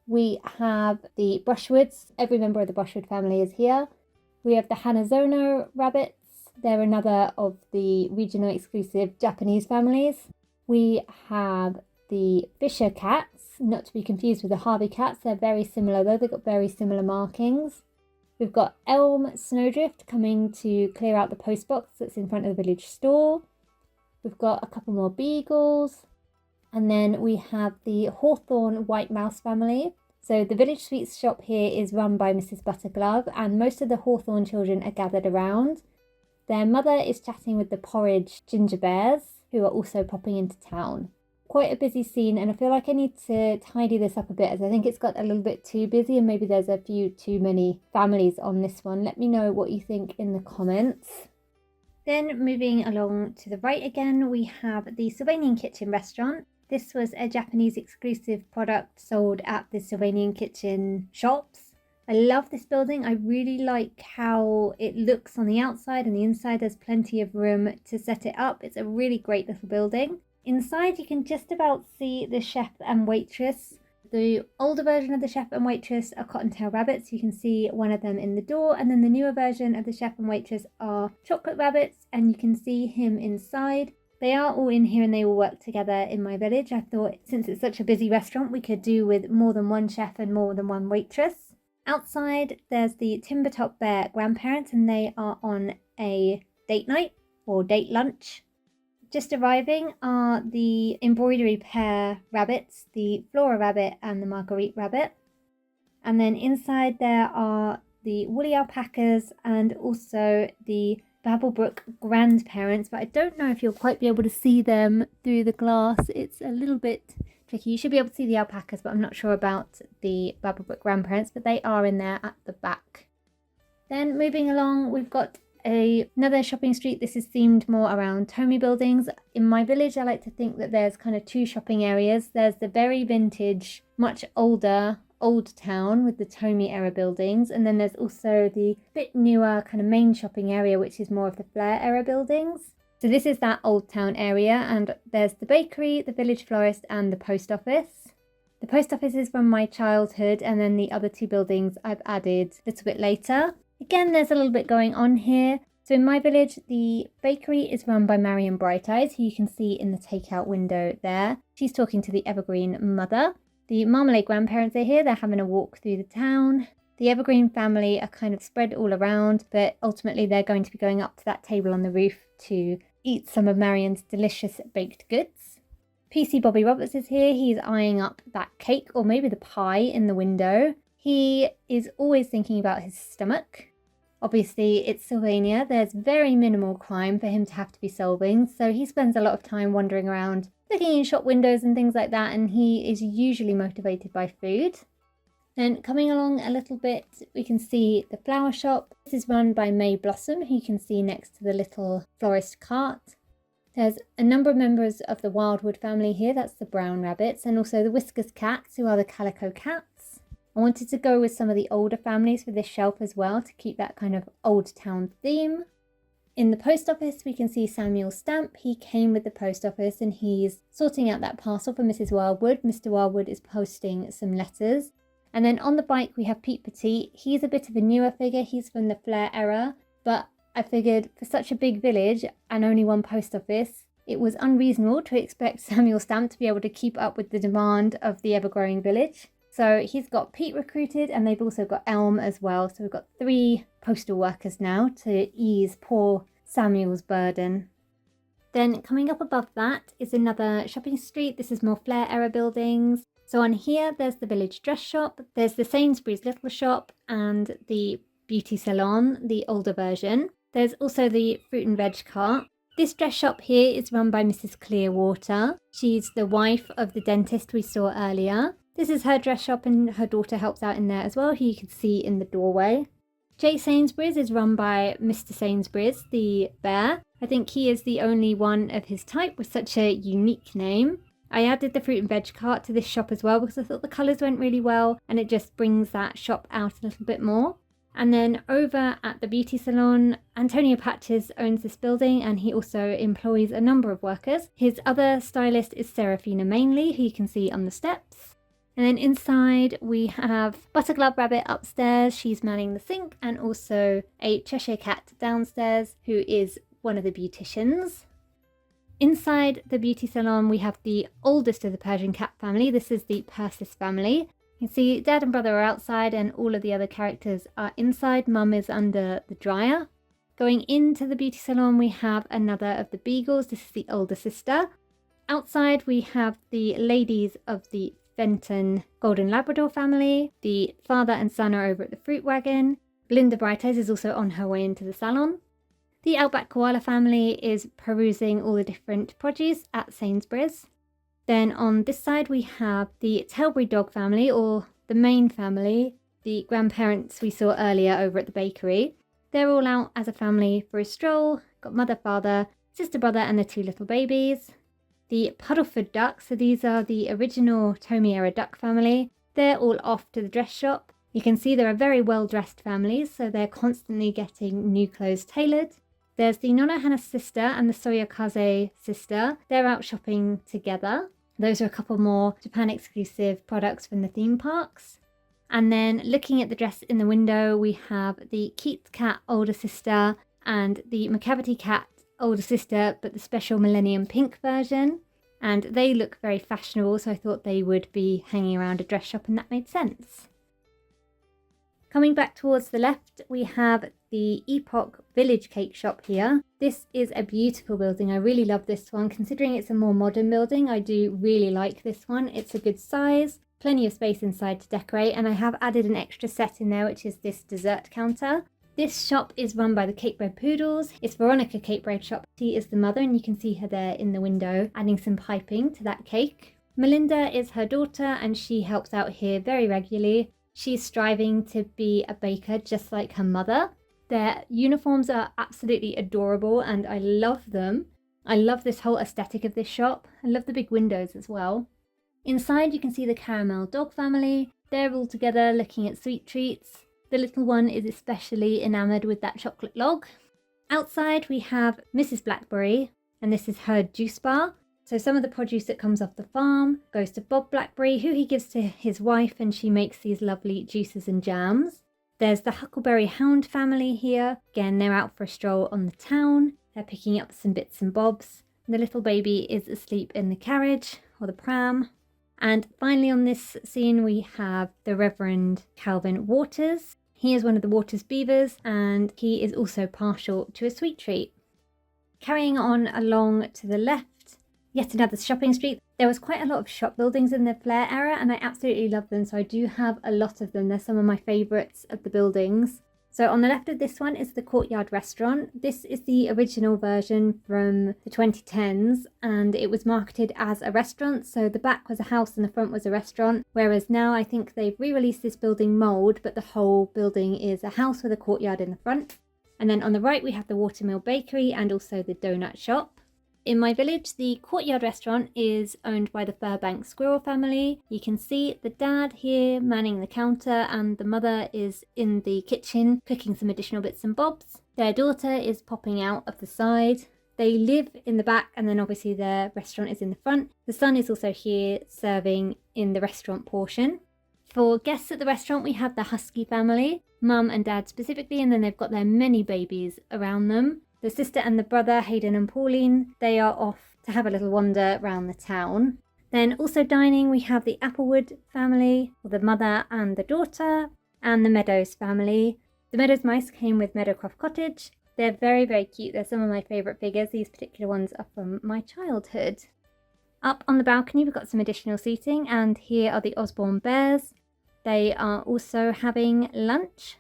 We have the Brushwoods. Every member of the Brushwood family is here. We have the Hanazono rabbits. They're another of the regional exclusive Japanese families. We have the Fisher cats, not to be confused with the Harvey cats. They're very similar though, they've got very similar markings. We've got Elm Snowdrift coming to clear out the post box that's in front of the village store. We've got a couple more beagles. And then we have the Hawthorn White Mouse family. So the village sweets shop here is run by Mrs. Butterglove, and most of the Hawthorn children are gathered around. Their mother is chatting with the Porridge ginger bears, who are also popping into town. Quite a busy scene, and I feel like I need to tidy this up a bit as I think it's got a little bit too busy and maybe there's a few too many families on this one. Let me know what you think in the comments. Then moving along to the right again, we have the Sylvanian Kitchen restaurant. This was a Japanese exclusive product sold at the Sylvanian Kitchen shops. I love this building. I really like how it looks on the outside, and the inside there's plenty of room to set it up. It's a really great little building. Inside you can just about see the chef and waitress. The older version of the chef and waitress are cottontail rabbits. You can see one of them in the door, and then the newer version of the chef and waitress are chocolate rabbits, and you can see him inside. They are all in here and they all work together in my village. I thought since it's such a busy restaurant we could do with more than one chef and more than one waitress. Outside, there's the Timbertop Bear grandparents, and they are on a date night or date lunch. Just arriving are the embroidery pair rabbits, the Flora rabbit and the Marguerite rabbit. And then inside there are the woolly alpacas and also the Babblebrook grandparents, but I don't know if you'll quite be able to see them through the glass. It's a little bit tricky. You should be able to see the alpacas, but I'm not sure about the Babblebrook grandparents, but they are in there at the back. Then moving along, we've got another shopping street. This is themed more around Tomy buildings. In my village, I like to think that there's kind of two shopping areas. There's the very vintage, much older Old Town with the Tomy era buildings, and then there's also the bit newer kind of main shopping area, which is more of the Flair era buildings. So this is that Old Town area, and there's the bakery, the village florist and the post office. The post office is from my childhood, and then the other two buildings I've added a little bit later. Again, there's a little bit going on here. So in my village, the bakery is run by Marion Brighteyes, who you can see in the takeout window there. She's talking to the Evergreen mother. The Marmalade grandparents are here. They're having a walk through the town. The Evergreen family are kind of spread all around, but ultimately they're going to be going up to that table on the roof to eat some of Marion's delicious baked goods. PC Bobby Roberts is here. He's eyeing up that cake, or maybe the pie in the window. He is always thinking about his stomach. Obviously, it's Sylvania. There's very minimal crime for him to have to be solving, so he spends a lot of time wandering around, looking in shop windows and things like that, and he is usually motivated by food. Then coming along a little bit, we can see the flower shop. This is run by May Blossom, who you can see next to the little florist cart. There's a number of members of the Wildwood family here. That's the brown rabbits, and also the Whiskers cats, who are the Calico cats. I wanted to go with some of the older families for this shelf as well to keep that kind of old town theme. In the post office, we can see Samuel Stamp. He came with the post office and he's sorting out that parcel for Mrs. Wildwood. Mr. Wildwood is posting some letters. And then on the bike, we have Pete Petit. He's a bit of a newer figure. He's from the Flair era, but I figured for such a big village and only one post office, it was unreasonable to expect Samuel Stamp to be able to keep up with the demand of the ever-growing village. So he's got Pete recruited, and they've also got Elm as well. So we've got 3 postal workers now to ease poor Samuel's burden. Then coming up above that is another shopping street. This is more Flair era buildings. So on here, there's the village dress shop, there's the Sainsbury's little shop and the beauty salon, the older version. There's also the fruit and veg cart. This dress shop here is run by Mrs. Clearwater. She's the wife of the dentist we saw earlier. This is her dress shop and her daughter helps out in there as well, who you can see in the doorway. J. Sainsbury's is run by Mr. Sainsbury's, the bear. I think he is the only one of his type with such a unique name. I added the fruit and veg cart to this shop as well because I thought the colours went really well and it just brings that shop out a little bit more. And then over at the beauty salon, Antonio Patches owns this building and he also employs a number of workers. His other stylist is Serafina Mainley, who you can see on the steps. And then inside we have Butterglove Rabbit upstairs, she's manning the sink, and also a Cheshire Cat downstairs, who is one of the beauticians. Inside the beauty salon we have the oldest of the Persian cat family. This is the Persis family. You can see Dad and brother are outside and all of the other characters are inside. Mum is under the dryer. Going into the beauty salon we have another of the Beagles. This is the older sister. Outside we have the ladies of the Fenton Golden Labrador family. The father and son are over at the fruit wagon. Belinda Brighteyes is also on her way into the salon. The Outback Koala family is perusing all the different produce at Sainsbury's. Then on this side we have the Tilbury dog family, or the main family, the grandparents we saw earlier over at the bakery. They're all out as a family for a stroll. Got mother, father, sister, brother and the two little babies. The Puddleford ducks, so these are the original Tomy era duck family. They're all off to the dress shop. You can see they're a very well dressed family, so they're constantly getting new clothes tailored. There's the Nonohana sister and the Soyokaze sister. They're out shopping together. Those are a couple more Japan exclusive products from the theme parks. And then looking at the dress in the window, we have the Keats cat older sister and the McCavity cat older sister, but the special Millennium Pink version. And they look very fashionable, so I thought they would be hanging around a dress shop, and that made sense. Coming back towards the left, we have the Epoch Village Cake Shop here. This is a beautiful building. I really love this one. Considering it's a more modern building, I do really like this one. It's a good size, plenty of space inside to decorate, and I have added an extra set in there, which is this dessert counter. This shop is run by the Capebread Poodles. It's Veronica Capebread shop. She is the mother, and you can see her there in the window adding some piping to that cake. Melinda is her daughter, and she helps out here very regularly. She's striving to be a baker just like her mother. Their uniforms are absolutely adorable and I love them. I love this whole aesthetic of this shop. I love the big windows as well. Inside you can see the Caramel dog family. They're all together looking at sweet treats. The little one is especially enamoured with that chocolate log. Outside we have Mrs. Blackberry, and this is her juice bar. So some of the produce that comes off the farm goes to Bob Blackberry, who he gives to his wife, and she makes these lovely juices and jams. There's the Huckleberry Hound family here. Again, they're out for a stroll on the town. They're picking up some bits and bobs. The little baby is asleep in the carriage or the pram. And finally on this scene we have the Reverend Calvin Waters. He is one of the Waters beavers and he is also partial to a sweet treat. Carrying on along to the left, yet another shopping street. There was quite a lot of shop buildings in the Flair era and I absolutely love them, so I do have a lot of them. They're some of my favourites of the buildings. So on the left of this one is the Courtyard Restaurant. This is the original version from the 2010s and it was marketed as a restaurant. So the back was a house and the front was a restaurant. Whereas now I think they've re-released this building mould, but the whole building is a house with a courtyard in the front. And then on the right we have the Watermill Bakery and also the donut shop. In my village, the Courtyard Restaurant is owned by the Fairbank Squirrel family. You can see the dad here manning the counter and the mother is in the kitchen cooking some additional bits and bobs. Their daughter is popping out of the side. They live in the back and then obviously their restaurant is in the front. The son is also here serving in the restaurant portion. For guests at the restaurant, we have the Husky family, mum and dad specifically, and then they've got their many babies around them. The sister and the brother, Hayden and Pauline, they are off to have a little wander around the town. Then also dining, we have the Applewood family, or the mother and the daughter, and the Meadows family. The Meadows mice came with Meadowcroft Cottage. They're very, very cute. They're some of my favourite figures. These particular ones are from my childhood. Up on the balcony, we've got some additional seating, and here are the Osborne bears. They are also having lunch.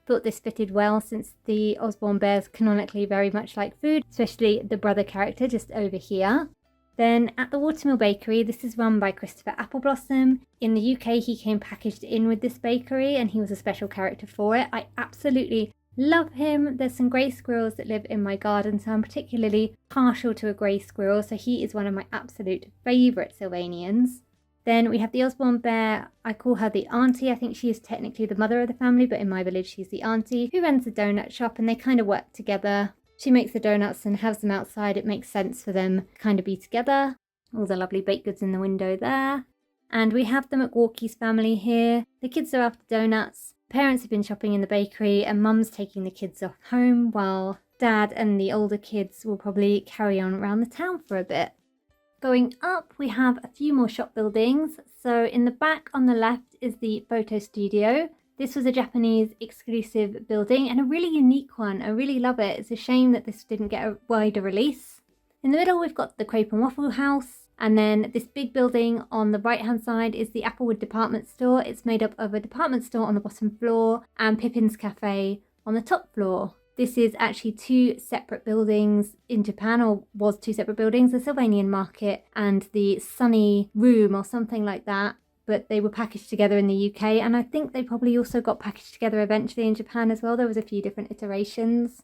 Thought this fitted well since the Osborne bears canonically very much like food, especially the brother character just over here. Then at the Watermill Bakery, this is run by Christopher Appleblossom. In the UK, he came packaged in with this bakery and he was a special character for it. I absolutely love him. There's some grey squirrels that live in my garden, so I'm particularly partial to a grey squirrel, so he is one of my absolute favourite Sylvanians. Then we have the Osborne bear. I call her the auntie. I think she is technically the mother of the family, but in my village she's the auntie who runs the donut shop, and they kind of work together. She makes the donuts and has them outside. It makes sense for them to kind of be together. All the lovely baked goods in the window there. And we have the McWalkies family here. The kids are after donuts. Parents have been shopping in the bakery and mum's taking the kids off home while dad and the older kids will probably carry on around the town for a bit. Going up, we have a few more shop buildings. So in the back on the left is the photo studio. This was a Japanese exclusive building and a really unique one. I really love it. It's a shame that this didn't get a wider release. In the middle, we've got the Crepe and Waffle House. And then this big building on the right hand side is the Applewood department store. It's made up of a department store on the bottom floor and Pippin's Cafe on the top floor. This is actually two separate buildings in Japan, or was two separate buildings, the Sylvanian Market and the Sunny Room or something like that. But they were packaged together in the UK, and I think they probably also got packaged together eventually in Japan as well. There was a few different iterations.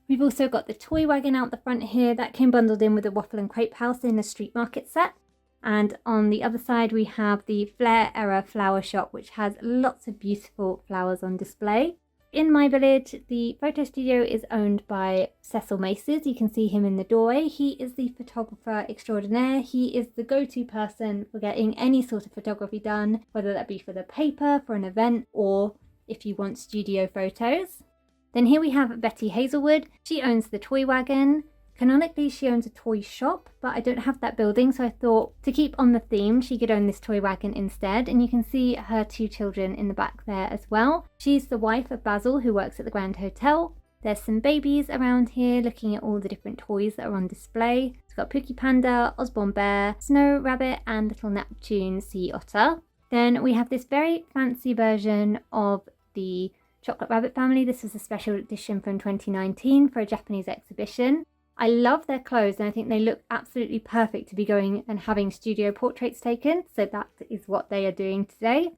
We've also got the toy wagon out the front here. That came bundled in with the waffle and crepe house in a street market set. And on the other side we have the Flair Era flower shop, which has lots of beautiful flowers on display. In my village, the photo studio is owned by Cecil Maces. You can see him in the doorway. He is the photographer extraordinaire. He is the go-to person for getting any sort of photography done, whether that be for the paper, for an event, or if you want studio photos. Then here we have Betty Hazelwood. She owns the toy wagon. Canonically, she owns a toy shop, but I don't have that building, so I thought to keep on the theme, she could own this toy wagon instead. And you can see her two children in the back there as well. She's the wife of Basil, who works at the Grand Hotel. There's some babies around here looking at all the different toys that are on display. It's got Pookie Panda, Osborne Bear, Snow Rabbit, and Little Neptune Sea Otter. Then we have this very fancy version of the Chocolate Rabbit family. This was a special edition from 2019 for a Japanese exhibition. I love their clothes and I think they look absolutely perfect to be going and having studio portraits taken. So that is what they are doing today.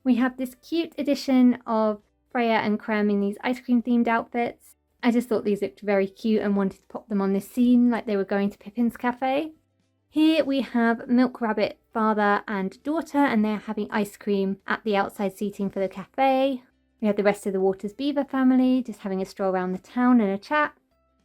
We have this cute edition of Freya and Creme in these ice cream themed outfits. I just thought these looked very cute and wanted to pop them on this scene like they were going to Pippin's Cafe. Here we have Milk Rabbit father and daughter, and they're having ice cream at the outside seating for the cafe. We have the rest of the Waters Beaver family just having a stroll around the town and a chat.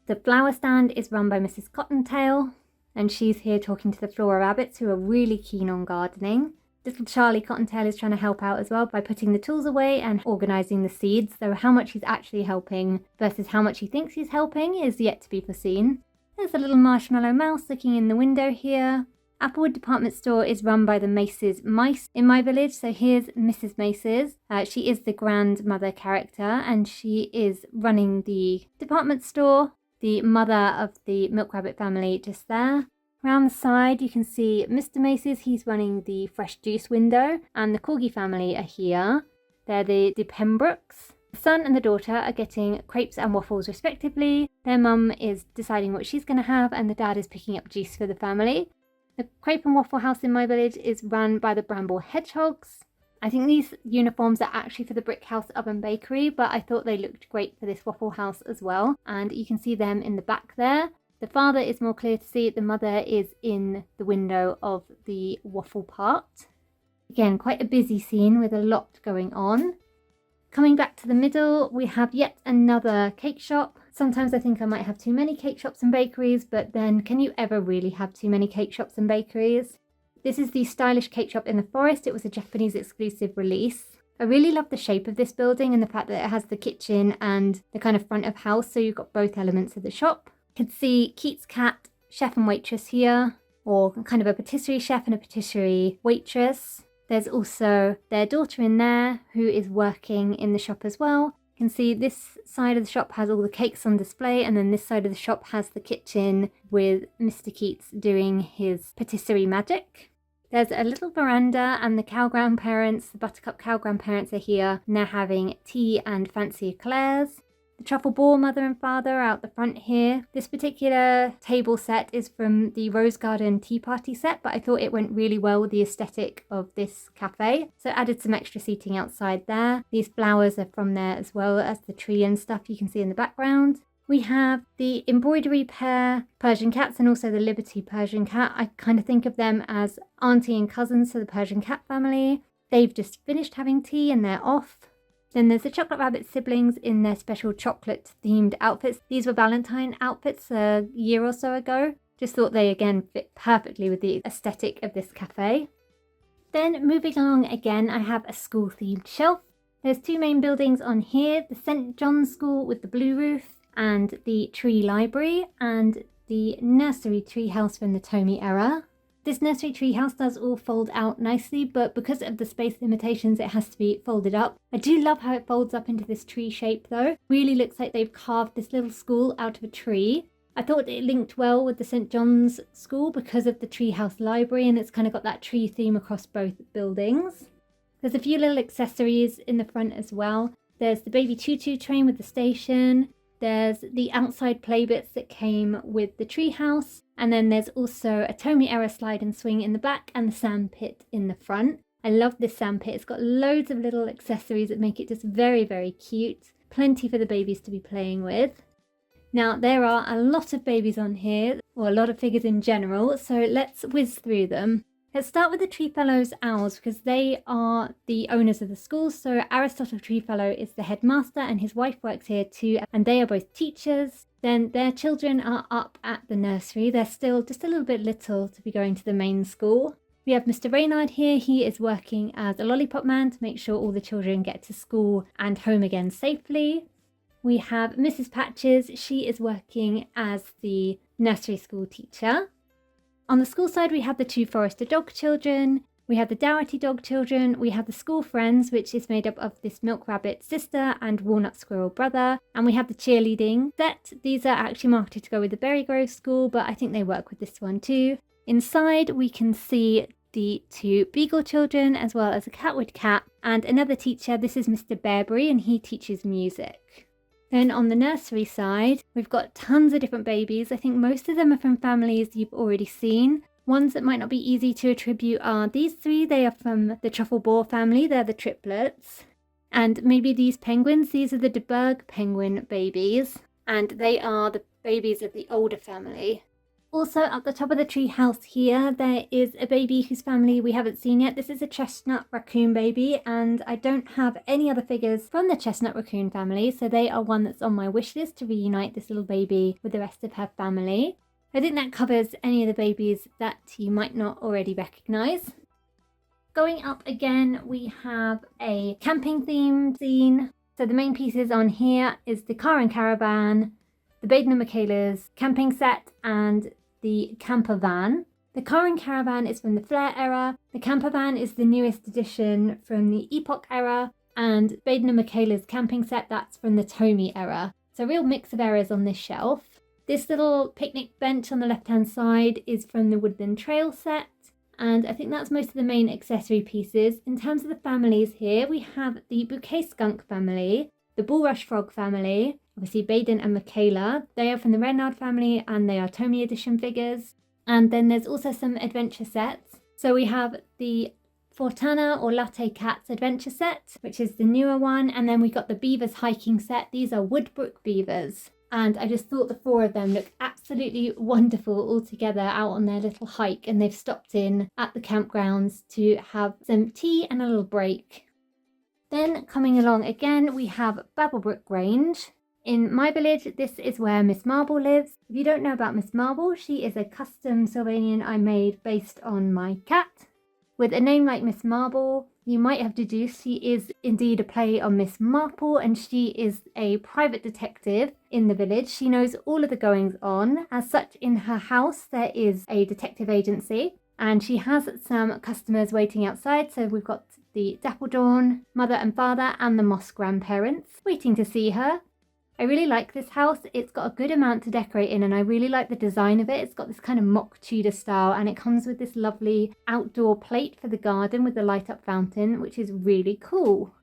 The flower stand is run by Mrs. Cottontail, and she's here talking to the Flora rabbits who are really keen on gardening. Little Charlie Cottontail is trying to help out as well by putting the tools away and organising the seeds, though how much he's actually helping versus how much he thinks he's helping is yet to be foreseen. There's a little marshmallow mouse looking in the window here. Applewood department store is run by the Maces mice in my village. So here's Mrs. Maces. She is the grandmother character and she is running the department store. The mother of the Milk Rabbit family just there. Around the side you can see Mr. Maces, he's running the fresh juice window, and the Corgi family are here. They're the Pembrokes. The son and the daughter are getting crepes and waffles respectively. Their mum is deciding what she's going to have and the dad is picking up juice for the family. The crepe and waffle house in my village is run by the Bramble Hedgehogs. I think these uniforms are actually for the Brick House Oven Bakery, but I thought they looked great for this Waffle House as well. And you can see them in the back there. The father is more clear to see. The mother is in the window of the waffle part. Again, quite a busy scene with a lot going on. Coming back to the middle, we have yet another cake shop. Sometimes I think I might have too many cake shops and bakeries, but then can you ever really have too many cake shops and bakeries? This is the Stylish Cake Shop in the Forest. It was a Japanese exclusive release. I really love the shape of this building and the fact that it has the kitchen and the kind of front of house, so you've got both elements of the shop. You can see Keats Cat, chef and waitress here, or kind of a patisserie chef and a patisserie waitress. There's also their daughter in there who is working in the shop as well. You can see this side of the shop has all the cakes on display, and then this side of the shop has the kitchen with Mr. Keats doing his patisserie magic. There's a little veranda, and the cow grandparents, the Buttercup cow grandparents, are here, and they're having tea and fancy eclairs. The truffle ball mother and father are out the front here. This particular table set is from the Rose Garden Tea Party set, but I thought it went really well with the aesthetic of this cafe. So added some extra seating outside there. These flowers are from there as well as the tree and stuff you can see in the background. We have the embroidery pair Persian cats and also the Liberty Persian cat. I kind of think of them as auntie and cousins to the Persian cat family. They've just finished having tea and they're off. Then there's the Chocolate Rabbit siblings in their special chocolate themed outfits. These were Valentine outfits a year or so ago. Just thought they again fit perfectly with the aesthetic of this cafe. Then moving along again, I have a school themed shelf. There's two main buildings on here, the St. John's School with the blue roof and the Tree Library and the nursery treehouse from the Tomy era. This nursery treehouse does all fold out nicely, but because of the space limitations, it has to be folded up. I do love how it folds up into this tree shape though. Really looks like they've carved this little school out of a tree. I thought it linked well with the St. John's School because of the treehouse library, and it's kind of got that tree theme across both buildings. There's a few little accessories in the front as well. There's the baby choo-choo train with the station. There's the outside play bits that came with the treehouse. And then there's also a Tomy era slide and swing in the back and the sand pit in the front. I love this sand pit. It's got loads of little accessories that make it just very, very cute. Plenty for the babies to be playing with. Now, there are a lot of babies on here, or a lot of figures in general, so let's whiz through them. Let's start with the Treefellows Owls because they are the owners of the school. So Aristotle Treefellow is the headmaster and his wife works here too, and they are both teachers. Then their children are up at the nursery. They're still just a little bit little to be going to the main school. We have Mr. Reynard here. He is working as a lollipop man to make sure all the children get to school and home again safely. We have Mrs. Patches. She is working as the nursery school teacher. On the school side, we have the two Forester dog children, we have the Dougherty dog children, we have the school friends, which is made up of this Milk Rabbit sister and Walnut Squirrel brother, and we have the cheerleading set. These are actually marketed to go with the Berry Grove school, but I think they work with this one too. Inside, we can see the two Beagle children, as well as a Catwood cat, and another teacher. This is Mr. Bearbury, and he teaches music. Then on the nursery side, we've got tons of different babies. I think most of them are from families you've already seen. Ones that might not be easy to attribute are these three. They are from the Truffle Boar family. They're the triplets. And maybe these penguins. These are the de Burgh penguin babies. And they are the babies of the older family. Also, at the top of the tree house here, there is a baby whose family we haven't seen yet. This is a chestnut raccoon baby, and I don't have any other figures from the chestnut raccoon family, so they are one that's on my wish list to reunite this little baby with the rest of her family. I think that covers any of the babies that you might not already recognise. Going up again, we have a camping themed scene. So the main pieces on here is the car and caravan, the Baden and Michaela's camping set, and the camper van. The car and caravan is from the Flair era, the camper van is the newest addition from the Epoch era, and Baden and Michaela's camping set, that's from the Tomy era. So a real mix of eras on this shelf. This little picnic bench on the left hand side is from the Woodland Trail set, and I think that's most of the main accessory pieces. In terms of the families here, we have the Bouquet Skunk family, the Bulrush Frog family, obviously Baden and Michaela. They are from the Reynard family and they are Tomy edition figures. And then there's also some adventure sets. So we have the Fortana or Latte Cats adventure set, which is the newer one. And then we got the Beavers hiking set. These are Woodbrook Beavers. And I just thought the four of them look absolutely wonderful all together out on their little hike. And they've stopped in at the campgrounds to have some tea and a little break. Then coming along again, we have Babblebrook Grange. In my village, this is where Miss Marble lives. If you don't know about Miss Marble, she is a custom Sylvanian I made based on my cat. With a name like Miss Marble, you might have deduced she is indeed a play on Miss Marple, and she is a private detective in the village. She knows all of the goings on. As such, in her house, there is a detective agency, and she has some customers waiting outside. So we've got the Dappledorn mother and father and the Moss grandparents waiting to see her. I really like this house. It's got a good amount to decorate in and I really like the design of it. It's got this kind of mock Tudor style and it comes with this lovely outdoor plate for the garden with the light up fountain, which is really cool.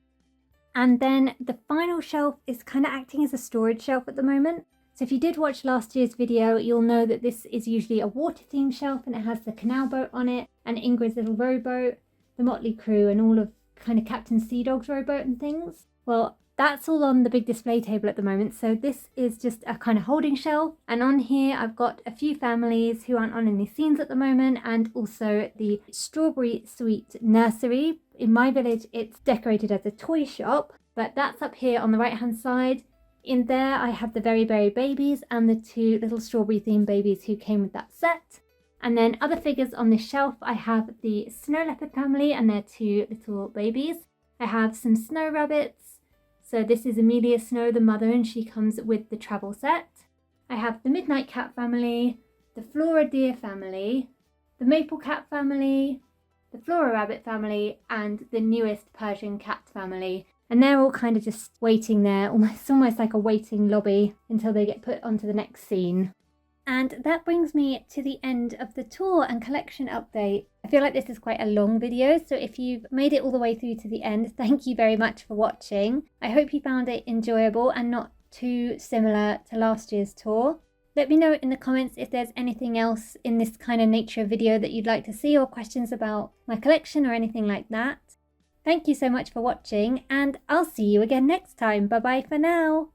And then the final shelf is kind of acting as a storage shelf at the moment. So if you did watch last year's video, you'll know that this is usually a water themed shelf and it has the canal boat on it and Ingrid's little rowboat, the Motley Crew and all of kind of Captain Sea Dog's rowboat and things. Well, that's all on the big display table at the moment. So this is just a kind of holding shelf. And on here, I've got a few families who aren't on any scenes at the moment and also the Strawberry Sweet Nursery. In my village, it's decorated as a toy shop, but that's up here on the right hand side. In there, I have the Very Berry babies and the 2 little strawberry themed babies who came with that set. And then other figures on this shelf, I have the Snow Leopard family and their 2 little babies. I have some snow rabbits. So this is Amelia Snow, the mother, and she comes with the travel set. I have the Midnight Cat family, the Flora Deer family, the Maple Cat family, the Flora Rabbit family, and the newest Persian Cat family. And they're all kind of just waiting there, almost like a waiting lobby until they get put onto the next scene. And that brings me to the end of the tour and collection update. I feel like this is quite a long video, so if you've made it all the way through to the end, thank you very much for watching. I hope you found it enjoyable and not too similar to last year's tour. Let me know in the comments if there's anything else in this kind of nature video that you'd like to see or questions about my collection or anything like that. Thank you so much for watching and I'll see you again next time. Bye bye for now.